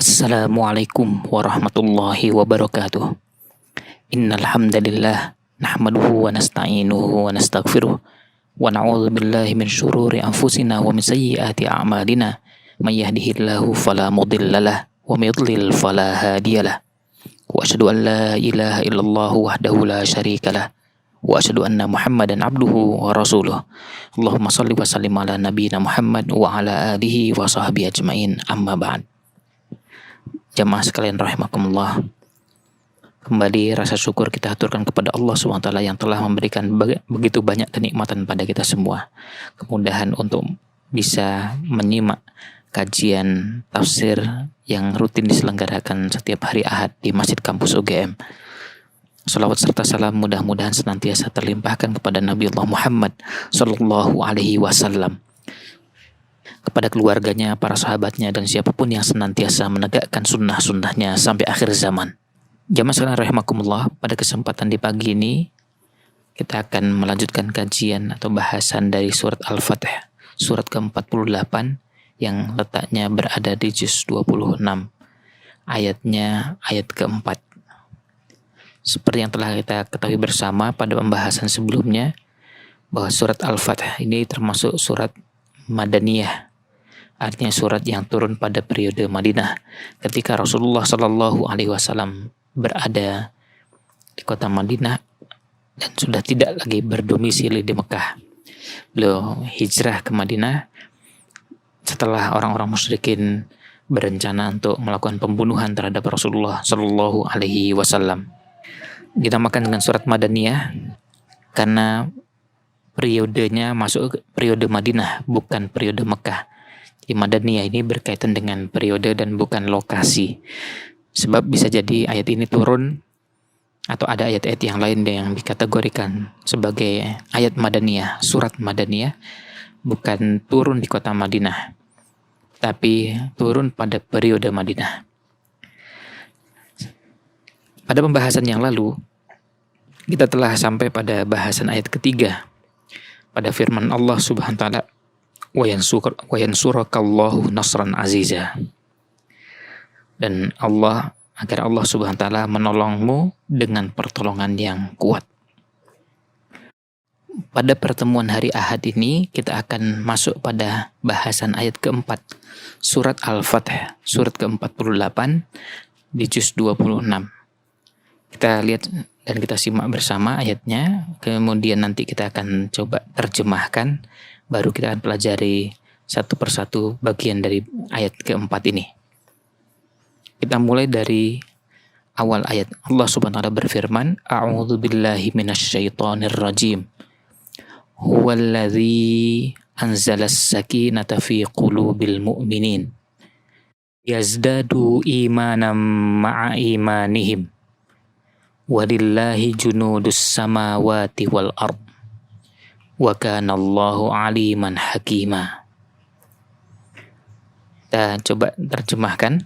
Assalamualaikum warahmatullahi wabarakatuh. Innal hamdalillah nahmaduhu wa nasta'inuhu wa nastaghfiruh wa na'udzu billahi min syururi anfusina wa min sayyiati a'malina. May yahdihillahu fala mudhillalah wa may yudlil fala hadiyalah. Wa asyhadu an la ilaha illallah wahdahu la syarikalah wa asyhadu anna Muhammadan abduhu wa rasuluh. Allahumma shalli wa sallim ala nabiyyina Muhammad wa ala alihi wa sahbihi ajmain. Amma ba'd. Jamaah sekalian rahimakumullah, kembali rasa syukur kita aturkan kepada Allah SWT yang telah memberikan begitu banyak kenikmatan pada kita semua. Kemudahan untuk bisa menyimak kajian tafsir yang rutin diselenggarakan setiap hari Ahad di Masjid Kampus UGM. Salawat serta salam mudah-mudahan senantiasa terlimpahkan kepada Nabi Allah Muhammad Sallallahu Alaihi Wasallam, kepada keluarganya, para sahabatnya, dan siapapun yang senantiasa menegakkan sunnah-sunnahnya sampai akhir zaman. Jamaah sekalian rahimakumullah, pada kesempatan di pagi ini kita akan melanjutkan kajian atau bahasan dari surat Al-Fatih, surat ke-48 yang letaknya berada di juz 26, ayatnya ayat keempat. Seperti yang telah kita ketahui bersama pada pembahasan sebelumnya, bahwa surat Al-Fatih ini termasuk surat Madaniyah, artinya surat yang turun pada periode Madinah ketika Rasulullah Shallallahu Alaihi Wasallam berada di kota Madinah dan sudah tidak lagi berdomisili di Mekah. Beliau hijrah ke Madinah setelah orang-orang musyrikin berencana untuk melakukan pembunuhan terhadap Rasulullah Shallallahu Alaihi Wasallam. Dinamakan dengan surat Madaniyah karena periodenya masuk periode Madinah, bukan periode Mekah. Di Madaniyah ini berkaitan dengan periode dan bukan lokasi. Sebab bisa jadi ayat ini turun atau ada ayat-ayat yang lain yang dikategorikan sebagai ayat Madaniyah, surat Madaniyah, bukan turun di kota Madinah, tapi turun pada periode Madinah. Pada pembahasan yang lalu, kita telah sampai pada bahasan ayat ketiga, pada firman Allah Subhanahu wa taala, wa yansurakallahu nasran aziza. Dan agar Allah Subhanahu wa taala menolongmu dengan pertolongan yang kuat. Pada pertemuan hari Ahad ini kita akan masuk pada bahasan ayat keempat surat Al-Fatih, surat ke-48 di juz 26. Kita lihat dan kita simak bersama ayatnya, kemudian nanti kita akan coba terjemahkan, baru kita akan pelajari satu persatu bagian dari ayat keempat ini. Kita mulai dari awal ayat. Allah Subhanahu wa taala berfirman, A'udzu billahi minasyaitonir rajim. Huwallazi anzalas sakinata fi qulubil mu'minin yazdadu imanan ma'a imanihim. Walillahi junudus samawati wal ard. Wa kana Allahu aliman hakima. Kita coba terjemahkan.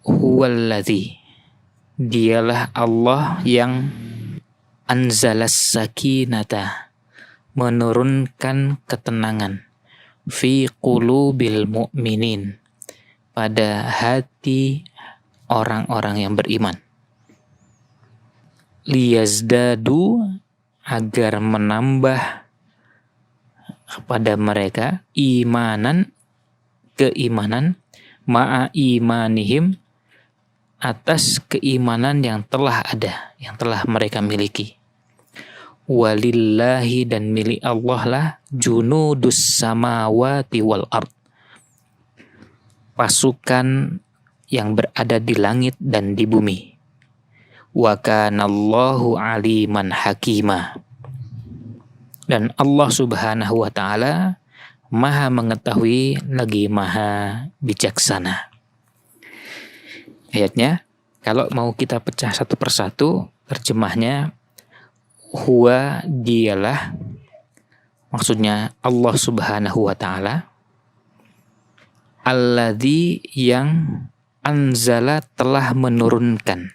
Huwallazi, dialah Allah yang anzalas sakinata, menurunkan ketenangan, fi qulubil mu'minin, pada hati orang-orang yang beriman. Liyazdadu, agar menambah kepada mereka keimanan ma'a imanihim, atas keimanan yang telah ada, yang telah mereka miliki. Walillahi, dan milik Allah lah, junudus samawati wal ard, pasukan yang berada di langit dan di bumi. Wa kanallahu aliman hakima, dan Allah Subhanahu wa taala maha mengetahui lagi maha bijaksana. Ayatnya, kalau mau kita pecah satu persatu, terjemahnya huwa, dialah, maksudnya Allah Subhanahu wa taala, alladzi, yang anzala, telah menurunkan,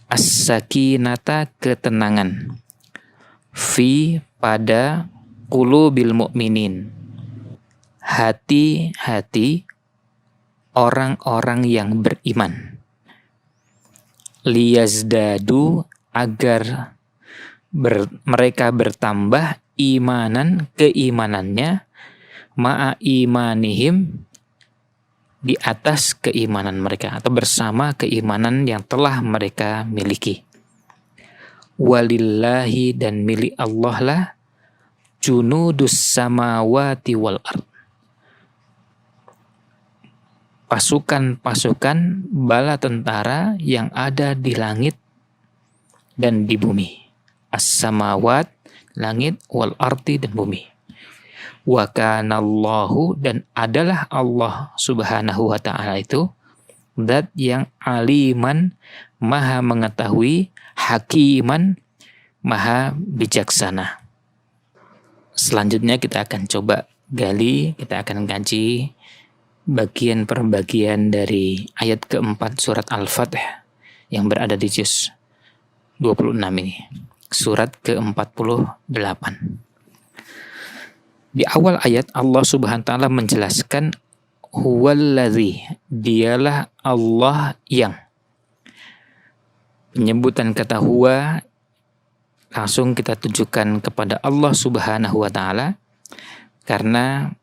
as-sakinata, ketenangan, fi, pada, qulubil mu'minin, hati-hati orang-orang yang beriman. Liyazdadu, agar mereka bertambah imanan, keimanannya, ma'a imanihim, di atas keimanan mereka atau bersama keimanan yang telah mereka miliki. Walillahi, dan milik Allah lah, junudus samawati wal ard, pasukan-pasukan bala tentara yang ada di langit dan di bumi. As-samawat, langit, wal ardi, dan bumi. Wa kanallahu, dan adalah Allah subhanahu wa ta'ala itu zat yang aliman, maha mengetahui, hakiman, maha bijaksana. Selanjutnya kita akan coba gali, kita akan kaji bagian per bagian dari ayat keempat surat Al-Fatih yang berada di juz 26 ini, surat ke-48. Di awal ayat Allah Subhanahu wa taala menjelaskan huwallazi, dialah Allah yang. Penyebutan kata huwa langsung kita tujukan kepada Allah Subhanahu wa taala karena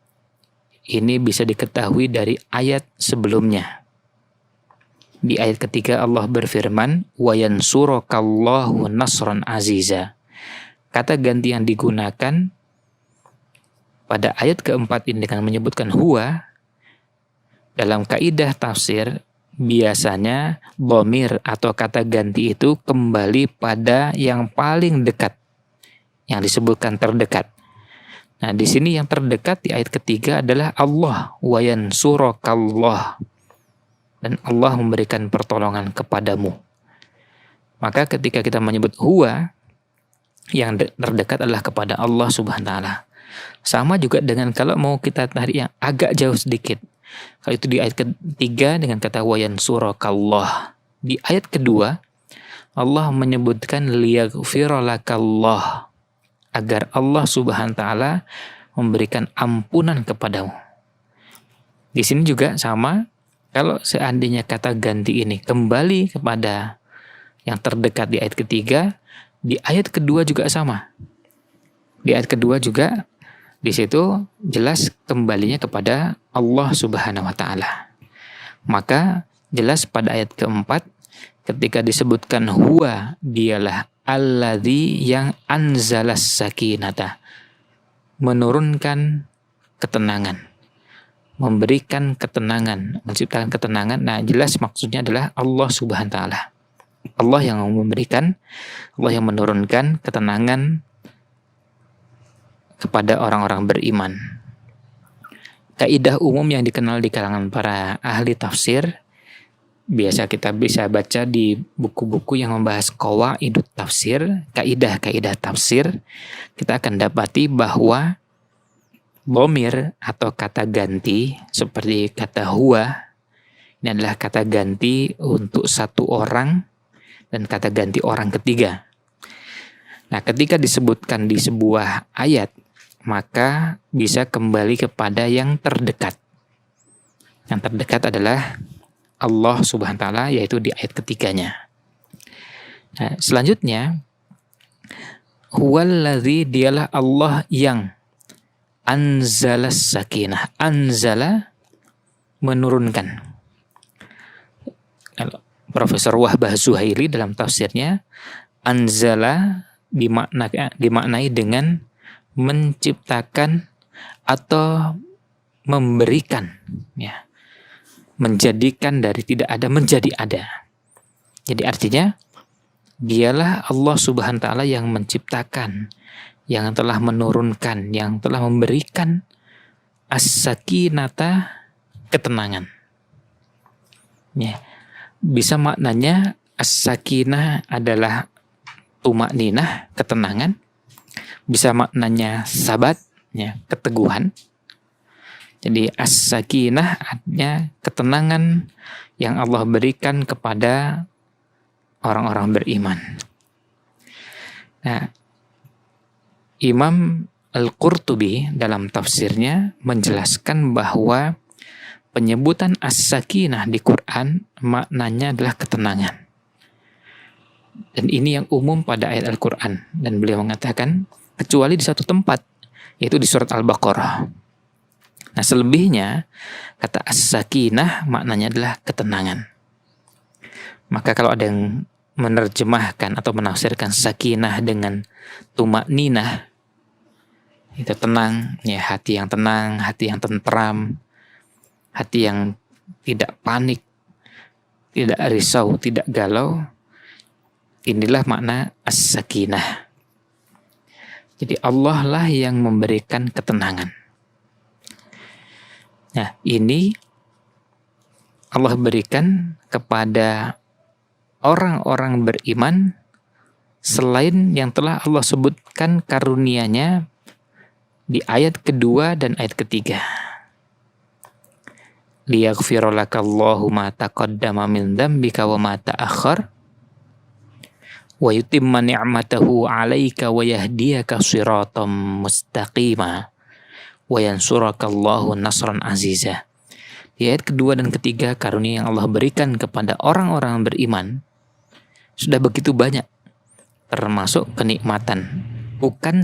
ini bisa diketahui dari ayat sebelumnya. Di ayat ketiga Allah berfirman, wa yansurukallahu nasran aziza. Kata ganti yang digunakan pada ayat keempat ini dengan menyebutkan huwa, dalam kaidah tafsir biasanya dhamir atau kata ganti itu kembali pada yang paling dekat, yang disebutkan terdekat. Nah, di sini yang terdekat di ayat ketiga adalah Allah, wa yansurukallah, dan Allah memberikan pertolongan kepadamu. Maka ketika kita menyebut huwa, yang terdekat adalah kepada Allah Subhanahu wa taala. Sama juga dengan kalau mau kita tarik yang agak jauh sedikit. Kalau itu di ayat ketiga dengan kata wa yansurakallah. Di ayat kedua Allah menyebutkan liyaghfiralakallah, agar Allah Subhanahu wa taala memberikan ampunan kepadamu. Di sini juga sama, kalau seandainya kata ganti ini kembali kepada yang terdekat di ayat ketiga, di ayat kedua juga sama. Di ayat kedua juga di situ jelas kembalinya kepada Allah Subhanahu wa taala. Maka jelas pada ayat keempat ketika disebutkan huwa, dialah alladzi yang anzalas sakinata, menurunkan ketenangan, memberikan ketenangan, menciptakan ketenangan. Nah, jelas maksudnya adalah Allah Subhanahu wa taala. Allah yang memberikan, Allah yang menurunkan ketenangan kepada orang-orang beriman. Kaidah umum yang dikenal di kalangan para ahli tafsir, biasa kita bisa baca di buku-buku yang membahas qawaidut tafsir, kaidah-kaidah tafsir, kita akan dapati bahwa dhamir atau kata ganti seperti kata huwa, ini adalah kata ganti untuk satu orang dan kata ganti orang ketiga. Nah, ketika disebutkan di sebuah ayat, maka bisa kembali kepada yang terdekat. Yang terdekat adalah Allah Subhanahu wa taala, yaitu di ayat ketiganya. Nah, selanjutnya huwallazi, dialah Allah yang anzalas sakinah. Anzala, menurunkan. Profesor Wahbah Zuhaili dalam tafsirnya, anzala dimaknai dengan menciptakan atau memberikan, ya, menjadikan dari tidak ada menjadi ada. Jadi artinya dialah Allah Subhanahu wa taala yang menciptakan, yang telah menurunkan, yang telah memberikan as-sakinata, ketenangan. Ya, bisa maknanya as-sakinah adalah tumakninah, ketenangan. Bisa maknanya sabat, ya, keteguhan. Jadi as-sakinah artinya ketenangan yang Allah berikan kepada orang-orang beriman. Nah, Imam Al-Qurtubi dalam tafsirnya menjelaskan bahwa penyebutan as-sakinah di Quran maknanya adalah ketenangan. Dan ini yang umum pada ayat Al-Quran. Dan beliau mengatakan, kecuali di satu tempat, yaitu di surat Al-Baqarah. Nah, selebihnya, kata as-sakinah maknanya adalah ketenangan. Maka kalau ada yang menerjemahkan atau menafsirkan sakinah dengan tumakninah, itu tenang, ya, hati yang tenang, hati yang tentram, hati yang tidak panik, tidak risau, tidak galau. Inilah makna as-sakinah. Jadi Allah lah yang memberikan ketenangan. Nah, ini Allah berikan kepada orang-orang beriman selain yang telah Allah sebutkan karunia-Nya di ayat kedua dan ayat ketiga. Liyaghfira lakallahu ma taqaddama min dzambika wa ma ta'akhkhar wa yutimma ni'matahu 'alaika wa yahdiyaka shiratam mustaqima wa yansurakallahu nasran aziza. Di ayat kedua dan ketiga, karunia yang Allah berikan kepada orang-orang beriman sudah begitu banyak, termasuk kenikmatan. Bukan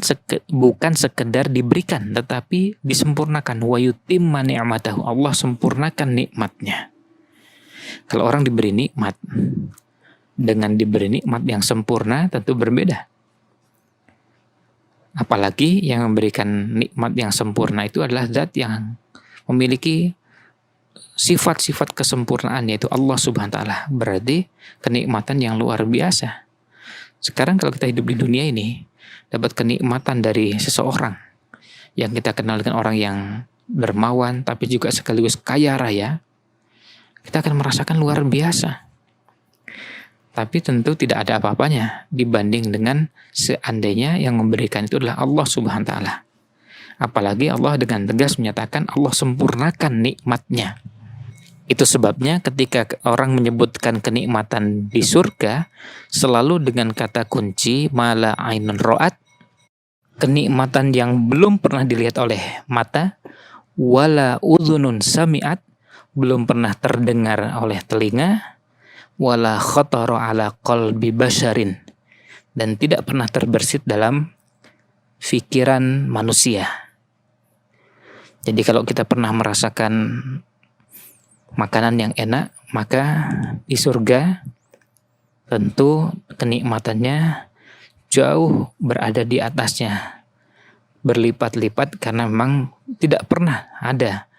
sekedar diberikan, tetapi disempurnakan. Wa yutimma ni'matahu, Allah sempurnakan nikmatnya. Kalau orang diberi nikmat dengan diberi nikmat yang sempurna tentu berbeda. Apalagi yang memberikan nikmat yang sempurna itu adalah zat yang memiliki sifat-sifat kesempurnaan, yaitu Allah Subhanahu wa ta'ala. Berarti kenikmatan yang luar biasa. Sekarang kalau kita hidup di dunia ini, dapat kenikmatan dari seseorang yang kita kenal dengan orang yang dermawan tapi juga sekaligus kaya raya, kita akan merasakan luar biasa. Tapi tentu tidak ada apa-apanya dibanding dengan seandainya yang memberikan itu adalah Allah Subhanahu wa ta'ala. Apalagi Allah dengan tegas menyatakan Allah sempurnakan nikmatnya. Itu sebabnya ketika orang menyebutkan kenikmatan di surga selalu dengan kata kunci mala ainun ro'at, kenikmatan yang belum pernah dilihat oleh mata, wala udhunun sami'at, belum pernah terdengar oleh telinga, wala khatara ala qalbi basharin, dan tidak pernah terbersit dalam pikiran manusia. Jadi kalau kita pernah merasakan makanan yang enak, maka di surga tentu kenikmatannya jauh berada di atasnya, berlipat-lipat, karena memang tidak pernah ada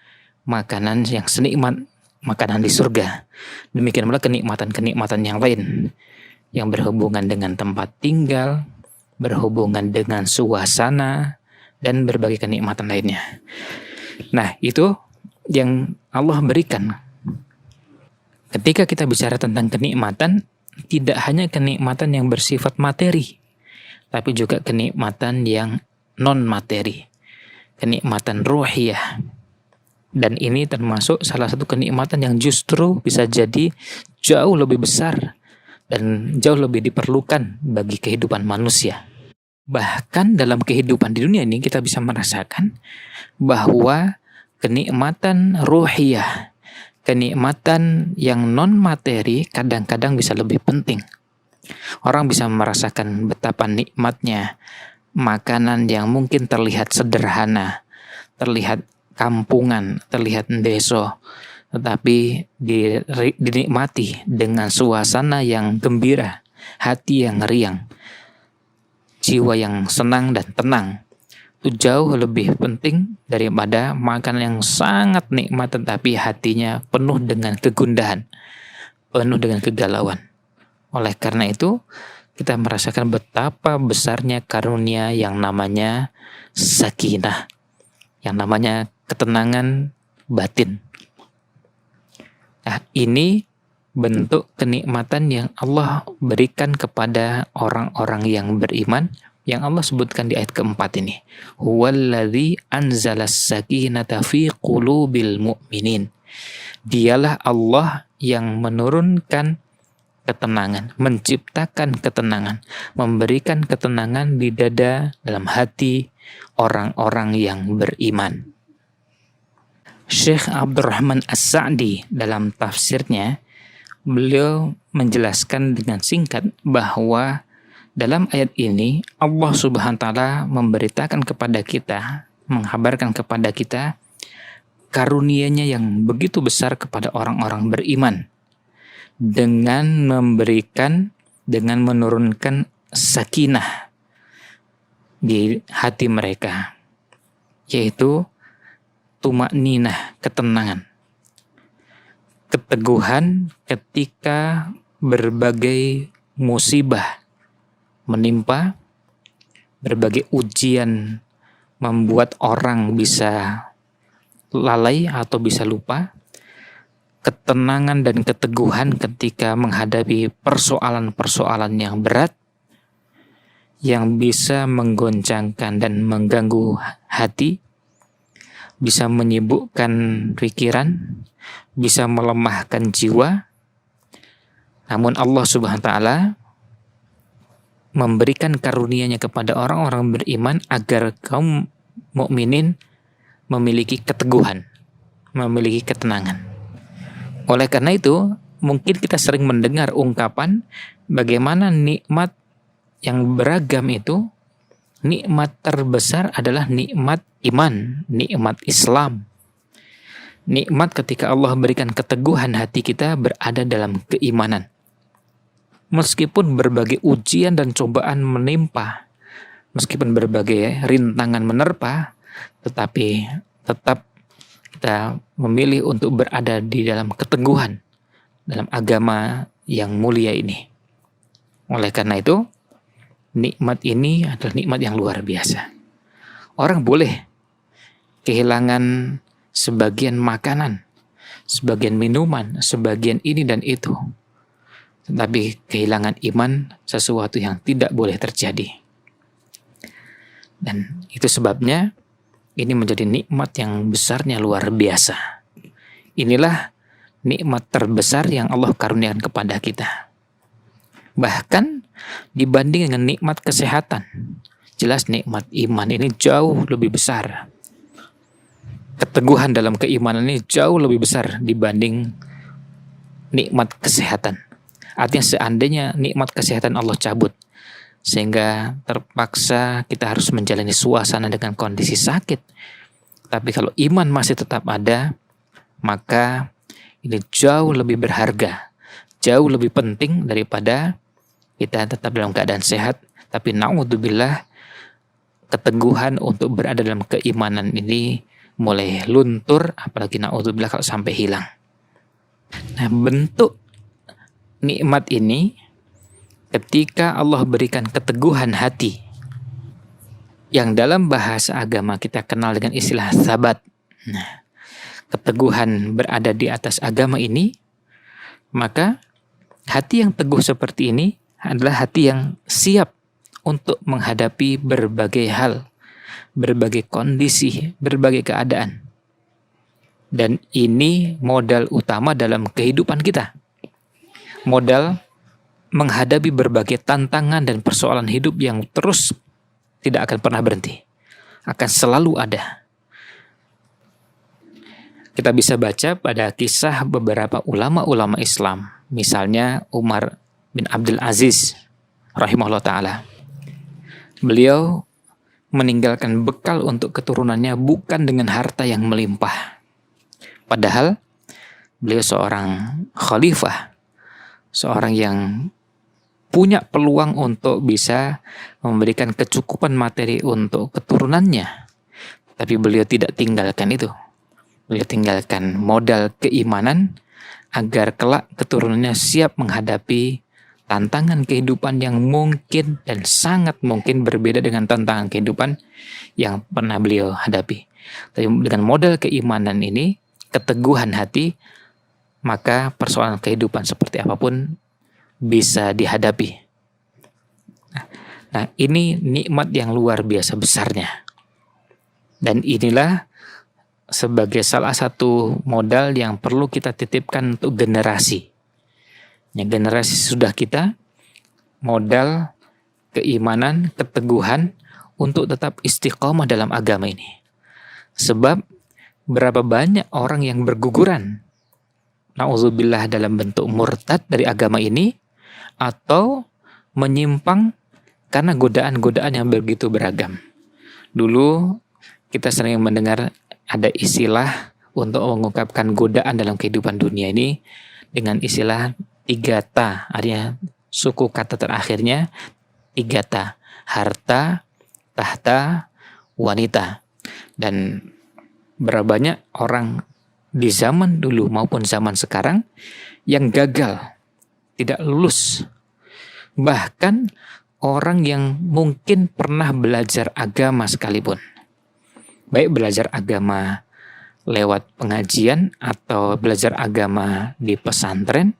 makanan yang senikmat makanan di surga. Demikian pula kenikmatan-kenikmatan yang lain yang berhubungan dengan tempat tinggal, berhubungan dengan suasana, dan berbagai kenikmatan lainnya. Nah, itu yang Allah berikan. Ketika kita bicara tentang kenikmatan, tidak hanya kenikmatan yang bersifat materi, tapi juga kenikmatan yang non-materi, kenikmatan ruhiyah. Dan ini termasuk salah satu kenikmatan yang justru bisa jadi jauh lebih besar dan jauh lebih diperlukan bagi kehidupan manusia. Bahkan dalam kehidupan di dunia ini kita bisa merasakan bahwa kenikmatan ruhiyah, kenikmatan yang non-materi kadang-kadang bisa lebih penting. Orang bisa merasakan betapa nikmatnya makanan yang mungkin terlihat sederhana, terlihat kampungan, terlihat deso, tetapi dinikmati dengan suasana yang gembira, hati yang riang, jiwa yang senang dan tenang. Itu jauh lebih penting daripada makanan yang sangat nikmat tetapi hatinya penuh dengan kegundahan, penuh dengan kegalauan. Oleh karena itu, kita merasakan betapa besarnya karunia yang namanya sakinah, yang namanya ketenangan batin. Nah, ini bentuk kenikmatan yang Allah berikan kepada orang-orang yang beriman, yang Allah sebutkan di ayat keempat ini. Huwallazi anzalas sakinata fi qulubil mu'minin. Dialah Allah yang menurunkan ketenangan, menciptakan ketenangan, memberikan ketenangan di dada, dalam hati orang-orang yang beriman. Syekh Abdurrahman As-Sa'di dalam tafsirnya, beliau menjelaskan dengan singkat bahwa dalam ayat ini Allah Subhanahu wa taala memberitakan kepada kita, menghabarkan kepada kita karunia-Nya yang begitu besar kepada orang-orang beriman dengan menurunkan sakinah di hati mereka, yaitu tumakninah, ketenangan, keteguhan ketika berbagai musibah menimpa, berbagai ujian membuat orang bisa lalai atau bisa lupa, ketenangan dan keteguhan ketika menghadapi persoalan-persoalan yang berat yang bisa menggoncangkan dan mengganggu hati, bisa menyibukkan pikiran, bisa melemahkan jiwa. Namun Allah Subhanahu wa taala memberikan karunia-Nya kepada orang-orang beriman agar kaum mukminin memiliki keteguhan, memiliki ketenangan. Oleh karena itu, mungkin kita sering mendengar ungkapan bagaimana nikmat yang beragam itu, nikmat terbesar adalah nikmat iman, nikmat Islam. Nikmat ketika Allah berikan keteguhan hati kita berada dalam keimanan. Meskipun berbagai ujian dan cobaan menimpa, meskipun berbagai rintangan menerpa, tetapi tetap kita memilih untuk berada di dalam keteguhan dalam agama yang mulia ini. Oleh karena itu, nikmat ini adalah nikmat yang luar biasa. Orang boleh kehilangan sebagian makanan, sebagian minuman, sebagian ini dan itu, tetapi kehilangan iman sesuatu yang tidak boleh terjadi. Dan itu sebabnya ini menjadi nikmat yang besarnya luar biasa. Inilah nikmat terbesar yang Allah karuniakan kepada kita. Bahkan dibanding dengan nikmat kesehatan, jelas nikmat iman ini jauh lebih besar. Keteguhan dalam keimanan ini jauh lebih besar dibanding nikmat kesehatan. Artinya seandainya nikmat kesehatan Allah cabut, sehingga terpaksa kita harus menjalani suasana dengan kondisi sakit. Tapi kalau iman masih tetap ada, maka ini jauh lebih berharga, jauh lebih penting daripada kita tetap dalam keadaan sehat, tapi na'udzubillah, keteguhan untuk berada dalam keimanan ini mulai luntur, apalagi na'udzubillah kalau sampai hilang. Nah, bentuk nikmat ini ketika Allah berikan keteguhan hati, yang dalam bahasa agama kita kenal dengan istilah sabat. Nah, keteguhan berada di atas agama ini, maka hati yang teguh seperti ini adalah hati yang siap untuk menghadapi berbagai hal, berbagai kondisi, berbagai keadaan. Dan ini modal utama dalam kehidupan kita. Modal menghadapi berbagai tantangan dan persoalan hidup yang terus tidak akan pernah berhenti, akan selalu ada. Kita bisa baca pada kisah beberapa ulama-ulama Islam, misalnya Umar bin Abdul Aziz rahimahullah ta'ala. Beliau meninggalkan bekal untuk keturunannya bukan dengan harta yang melimpah. Padahal beliau seorang khalifah, seorang yang punya peluang untuk bisa memberikan kecukupan materi untuk keturunannya. Tapi beliau tidak tinggalkan itu. Beliau tinggalkan modal keimanan agar kelak keturunannya siap menghadapi tantangan kehidupan yang mungkin dan sangat mungkin berbeda dengan tantangan kehidupan yang pernah beliau hadapi. Tapi dengan modal keimanan ini, keteguhan hati, maka persoalan kehidupan seperti apapun bisa dihadapi. Nah, ini nikmat yang luar biasa besarnya. Dan inilah sebagai salah satu modal yang perlu kita titipkan untuk generasi. Ya, generasi sudah kita, modal keimanan, keteguhan untuk tetap istiqomah dalam agama ini. Sebab berapa banyak orang yang berguguran, na'udzubillah, dalam bentuk murtad dari agama ini, atau menyimpang karena godaan-godaan yang begitu beragam. Dulu kita sering mendengar ada istilah untuk mengungkapkan godaan dalam kehidupan dunia ini dengan istilah 3 ta, artinya suku kata terakhirnya 3 ta, harta, tahta, wanita. Dan berapa banyak orang di zaman dulu maupun zaman sekarang yang gagal, tidak lulus. Bahkan orang yang mungkin pernah belajar agama sekalipun, baik belajar agama lewat pengajian atau belajar agama di pesantren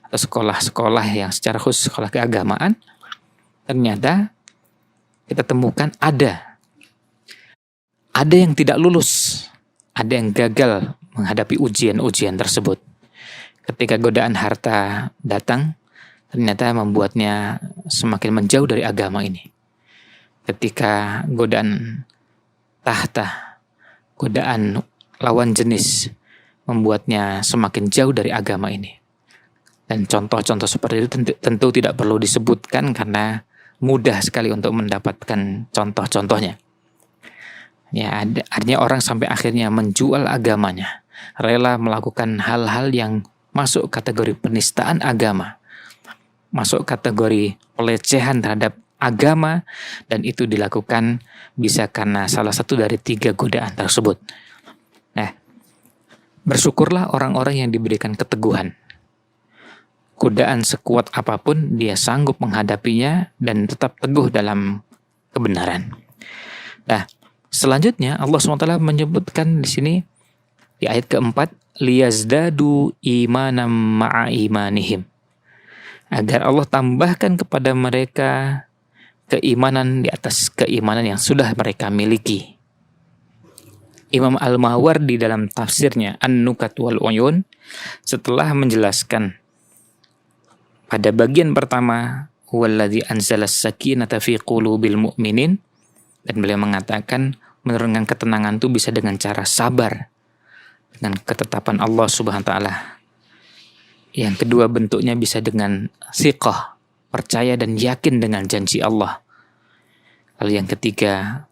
atau sekolah-sekolah yang secara khusus sekolah keagamaan, ternyata kita temukan ada yang tidak lulus, ada yang gagal menghadapi ujian-ujian tersebut. Ketika godaan harta datang, ternyata membuatnya semakin menjauh dari agama ini. Ketika godaan tahta, godaan lawan jenis, membuatnya semakin jauh dari agama ini. Dan contoh-contoh seperti itu tentu tidak perlu disebutkan karena mudah sekali untuk mendapatkan contoh-contohnya. Ya, artinya orang sampai akhirnya menjual agamanya, rela melakukan hal-hal yang masuk kategori penistaan agama, masuk kategori pelecehan terhadap agama, dan itu dilakukan bisa karena salah satu dari 3 godaan tersebut. Nah, bersyukurlah orang-orang yang diberikan keteguhan. Godaan sekuat apapun dia sanggup menghadapinya dan tetap teguh dalam kebenaran. Nah, selanjutnya Allah SWT menyebutkan di sini di ayat keempat, liyazdadu imanam ma'a imanihim, agar Allah tambahkan kepada mereka keimanan di atas keimanan yang sudah mereka miliki. Imam Al-Mawardi dalam tafsirnya An-Nukat wal Uyun setelah menjelaskan pada bagian pertama, huwallazi anzalas sakinata fi qulubil mu'minin, dan beliau mengatakan menurunkan ketenangan itu bisa dengan cara sabar dengan ketetapan Allah Subhanahu wa taala. Yang kedua bentuknya bisa dengan thiqah, percaya dan yakin dengan janji Allah. Lalu yang ketiga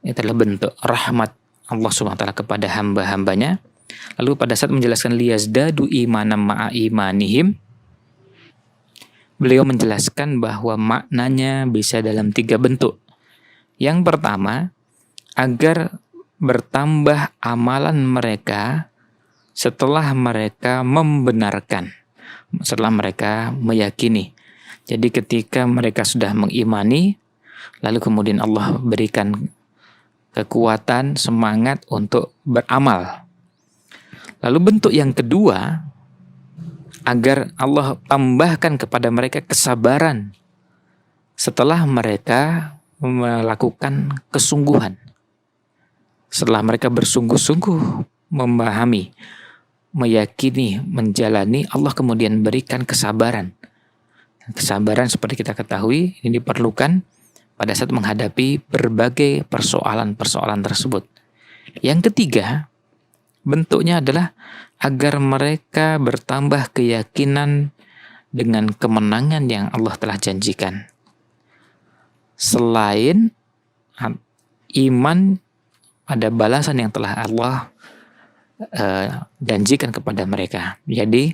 itu adalah bentuk rahmat Allah Subhanahu wa taala kepada hamba-hambanya. Lalu pada saat menjelaskan liyazdadu imanam ma'a imanihim, beliau menjelaskan bahwa maknanya bisa dalam 3 bentuk. Yang pertama, agar bertambah amalan mereka setelah mereka membenarkan, setelah mereka meyakini. Jadi ketika mereka sudah mengimani, lalu kemudian Allah berikan kekuatan, semangat untuk beramal. Lalu bentuk yang kedua, agar Allah tambahkan kepada mereka kesabaran setelah mereka melakukan kesungguhan. Setelah mereka bersungguh-sungguh memahami, meyakini, menjalani, Allah kemudian berikan kesabaran. Kesabaran seperti kita ketahui ini diperlukan pada saat menghadapi berbagai persoalan-persoalan tersebut. Yang ketiga, bentuknya adalah agar mereka bertambah keyakinan dengan kemenangan yang Allah telah janjikan. Selain iman ada balasan yang telah Allah janjikan kepada mereka. Jadi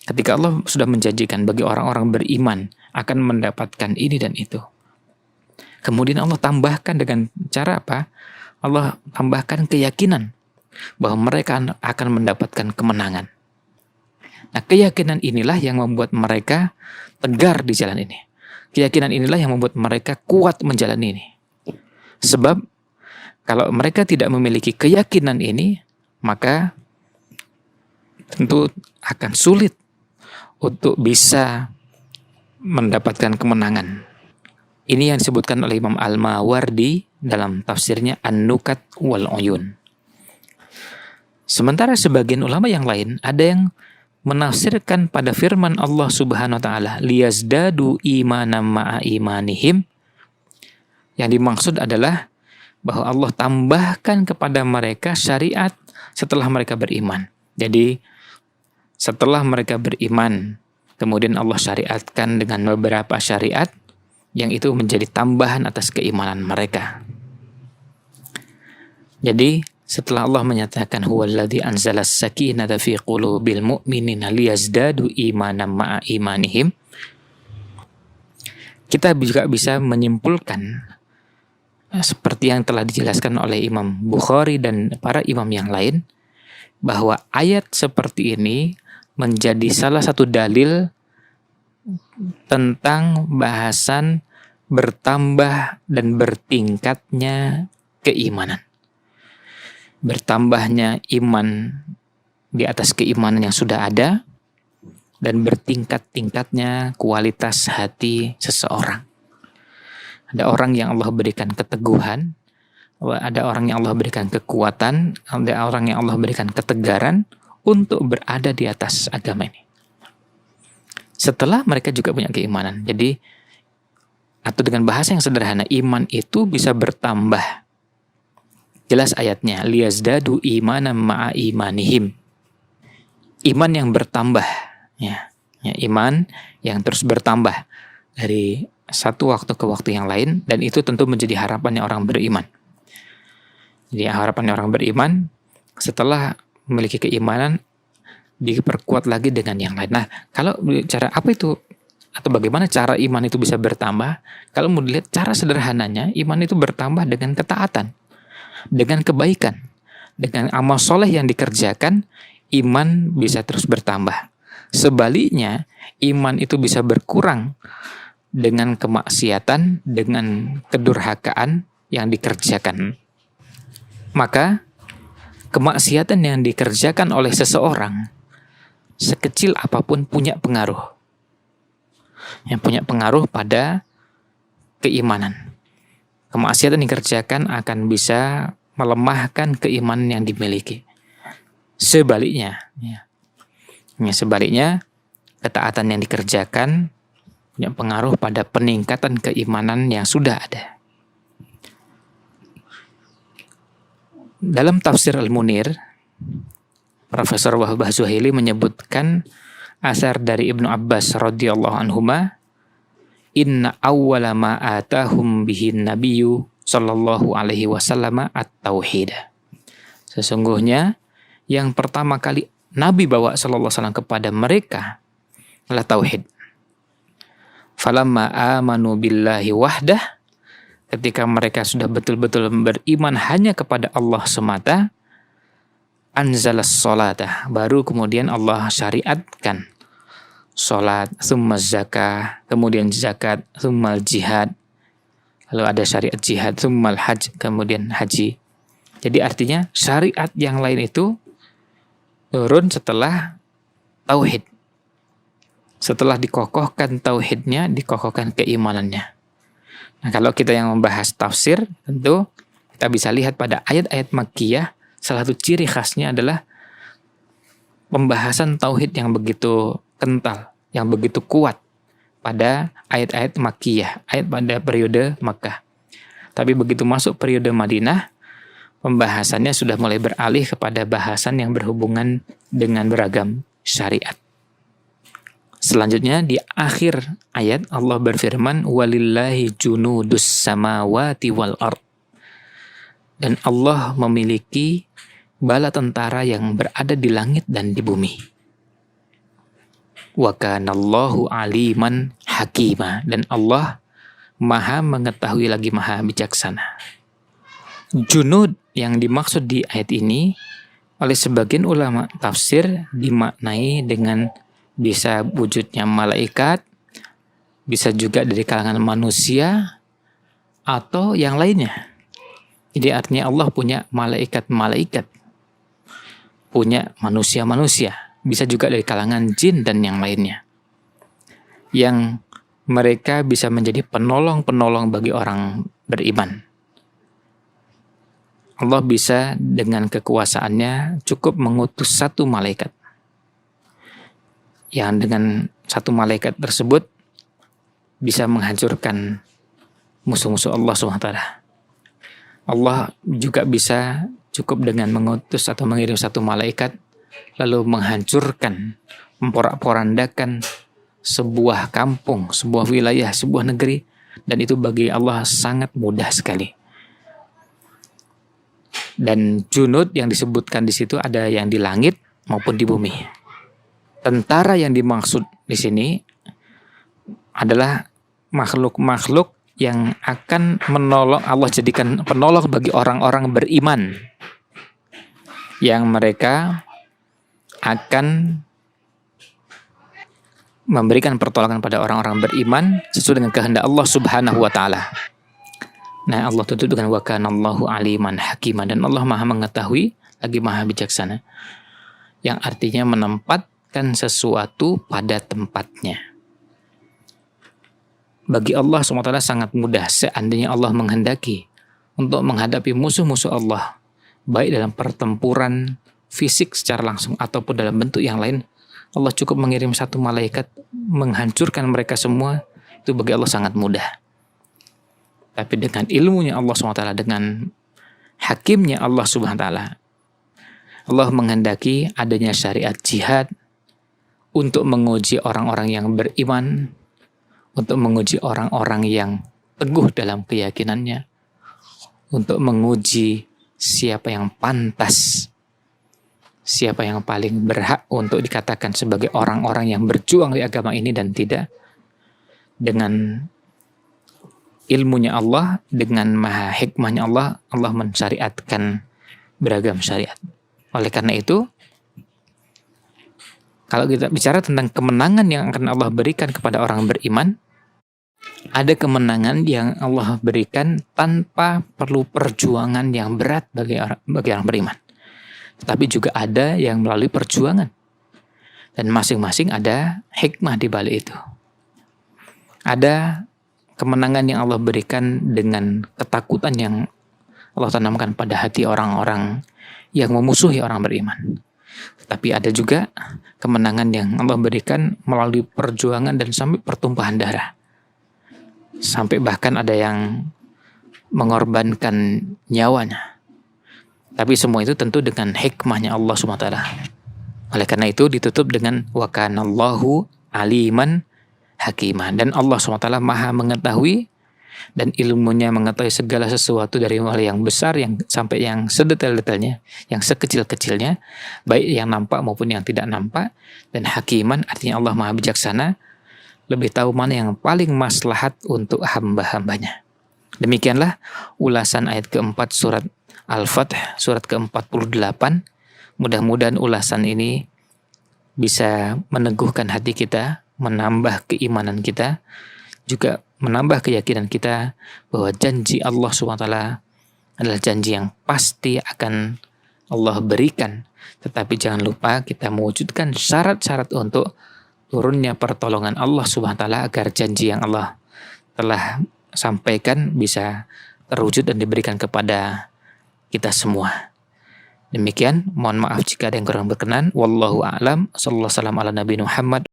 ketika Allah sudah menjanjikan bagi orang-orang beriman akan mendapatkan ini dan itu, kemudian Allah tambahkan dengan cara apa? Allah tambahkan keyakinan bahwa mereka akan mendapatkan kemenangan. Nah, keyakinan inilah yang membuat mereka tegar di jalan ini. Keyakinan inilah yang membuat mereka kuat menjalani ini. Sebab kalau mereka tidak memiliki keyakinan ini, maka tentu akan sulit untuk bisa mendapatkan kemenangan. Ini yang disebutkan oleh Imam Al-Mawardi dalam tafsirnya An-Nukat wal Uyun. Sementara sebagian ulama yang lain ada yang menafsirkan pada firman Allah Subhanahu wa taala, liyazdadu imanam ma'a imanihim. Yang dimaksud adalah bahwa Allah tambahkan kepada mereka syariat setelah mereka beriman. Jadi setelah mereka beriman, kemudian Allah syariatkan dengan beberapa syariat yang itu menjadi tambahan atas keimanan mereka. Jadi setelah Allah menyatakan huwallazi anzalas sakinata fi qulubil mu'minina liyazdadu imanan ma'a imanihim, kita juga bisa menyimpulkan seperti yang telah dijelaskan oleh Imam Bukhari dan para imam yang lain, bahwa ayat seperti ini menjadi salah satu dalil tentang bahasan bertambah dan bertingkatnya keimanan. Bertambahnya iman di atas keimanan yang sudah ada, dan bertingkat-tingkatnya kualitas hati seseorang. Ada orang yang Allah berikan keteguhan, ada orang yang Allah berikan kekuatan, ada orang yang Allah berikan ketegaran untuk berada di atas agama ini. Setelah mereka juga punya keimanan. Jadi, atau dengan bahasa yang sederhana, iman itu bisa bertambah. Jelas ayatnya, liyazdadu imanan ma'a imanihim. Iman yang bertambah. Ya, iman yang terus bertambah dari satu waktu ke waktu yang lain, dan itu tentu menjadi harapannya orang beriman. Jadi harapannya orang beriman setelah memiliki keimanan diperkuat lagi dengan yang lain. Nah, kalau cara apa itu atau bagaimana cara iman itu bisa bertambah? Kalau mau dilihat cara sederhananya, iman itu bertambah dengan ketaatan, dengan kebaikan, dengan amal soleh yang dikerjakan, iman bisa terus bertambah. Sebaliknya, iman itu bisa berkurang dengan kemaksiatan, dengan kedurhakaan yang dikerjakan. Maka, kemaksiatan yang dikerjakan oleh seseorang, sekecil apapun punya pengaruh. Yang punya pengaruh pada keimanan. Kemaksiatan yang dikerjakan akan bisa melemahkan keimanan yang dimiliki. Sebaliknya, ketaatan yang dikerjakan punya pengaruh pada peningkatan keimanan yang sudah ada. Dalam tafsir Al-Munir, Profesor Wahbah Zuhaili menyebutkan asar dari Ibnu Abbas radhiyallahu anhuma, inna awwala ma atahum bihin nabiyyu sallallahu alaihi wasallam at-tauhid. Sesungguhnya yang pertama kali Nabi bawa sallallahu alaihi wasallam kepada mereka adalah tauhid. Falamma amanu billahi wahdah, ketika mereka sudah betul-betul beriman hanya kepada Allah semata, anzalas sholata, baru kemudian Allah syariatkan sholat, summa zakah, kemudian zakat, summal jihad, lalu ada syariat jihad, summal hajj, kemudian haji. Jadi artinya syariat yang lain itu turun setelah tauhid. Setelah dikokohkan tauhidnya, dikokohkan keimanannya. Nah, kalau kita yang membahas tafsir, tentu kita bisa lihat pada ayat-ayat Makkiyah, salah satu ciri khasnya adalah pembahasan tauhid yang begitu kental, yang begitu kuat pada ayat-ayat Makkiyah, ayat pada periode Makkah. Tapi begitu masuk periode Madinah, pembahasannya sudah mulai beralih kepada bahasan yang berhubungan dengan beragam syariat. Selanjutnya di akhir ayat Allah berfirman, walillahi junudus samawati wal ard. Dan Allah memiliki bala tentara yang berada di langit dan di bumi. Wa kanallahu aliman hakima, dan Allah maha mengetahui lagi maha bijaksana. Junud yang dimaksud di ayat ini oleh sebagian ulama tafsir dimaknai dengan bisa wujudnya malaikat, bisa juga dari kalangan manusia, atau yang lainnya. Jadi artinya Allah punya malaikat-malaikat, punya manusia-manusia, bisa juga dari kalangan jin dan yang lainnya, yang mereka bisa menjadi penolong-penolong bagi orang beriman. Allah bisa dengan kekuasaannya cukup mengutus satu malaikat, yang dengan satu malaikat tersebut bisa menghancurkan musuh-musuh Allah SWT. Allah juga bisa cukup dengan mengutus atau mengirim satu malaikat lalu menghancurkan, memporak-porandakan sebuah kampung, sebuah wilayah, sebuah negeri, dan itu bagi Allah sangat mudah sekali. Dan junud yang disebutkan di situ ada yang di langit maupun di bumi. Tentara yang dimaksud di sini adalah makhluk-makhluk yang akan menolong, Allah jadikan penolong bagi orang-orang beriman, yang mereka akan memberikan pertolongan pada orang-orang beriman sesuai dengan kehendak Allah Subhanahu wa taala. Nah, Allah tutup dengan wa kanallahu aliman hakiman, dan Allah Maha mengetahui lagi Maha bijaksana. Yang artinya menempatkan sesuatu pada tempatnya. Bagi Allah SWT sangat mudah seandainya Allah menghendaki untuk menghadapi musuh-musuh Allah, baik dalam pertempuran fisik secara langsung ataupun dalam bentuk yang lain. Allah cukup mengirim satu malaikat menghancurkan mereka semua. Itu bagi Allah sangat mudah. Tapi dengan ilmunya Allah SWT, dengan hakimnya Allah SWT, Allah menghendaki adanya syariat jihad untuk menguji orang-orang yang beriman, untuk menguji orang-orang yang teguh dalam keyakinannya, untuk menguji siapa yang pantas, siapa yang paling berhak untuk dikatakan sebagai orang-orang yang berjuang di agama ini dan tidak. Dengan ilmunya Allah, dengan maha hikmahnya Allah, Allah mensyariatkan beragam syariat. Oleh karena itu, kalau kita bicara tentang kemenangan yang akan Allah berikan kepada orang beriman, ada kemenangan yang Allah berikan tanpa perlu perjuangan yang berat bagi orang beriman. Tetapi juga ada yang melalui perjuangan. Dan masing-masing ada hikmah di balik itu. Ada kemenangan yang Allah berikan dengan ketakutan yang Allah tanamkan pada hati orang-orang yang memusuhi orang beriman. Tetapi ada juga kemenangan yang Allah berikan melalui perjuangan dan sampai pertumpahan darah. Sampai bahkan ada yang mengorbankan nyawanya. Tapi semua itu tentu dengan hikmahnya Allah SWT. Oleh karena itu ditutup dengan wa kanallahu aliman hakimah. Dan Allah SWT maha mengetahui dan ilmunya mengetahui segala sesuatu dari mulai yang besar yang sampai yang sedetail-detailnya, yang sekecil-kecilnya, baik yang nampak maupun yang tidak nampak. Dan hakiman artinya Allah maha bijaksana, lebih tahu mana yang paling maslahat untuk hamba-hambanya. Demikianlah ulasan ayat keempat surat Al-Fath, surat ke-48. Mudah-mudahan ulasan ini bisa meneguhkan hati kita, menambah keimanan kita, juga menambah keyakinan kita bahwa janji Allah SWT adalah janji yang pasti akan Allah berikan. Tetapi jangan lupa kita mewujudkan syarat-syarat untuk turunnya pertolongan Allah SWT agar janji yang Allah telah sampaikan bisa terwujud dan diberikan kepada kita semua. Demikian, mohon maaf jika ada yang kurang berkenan. Wallahu a'lam. Sallallahu alaihi wasallam ala Nabi Muhammad.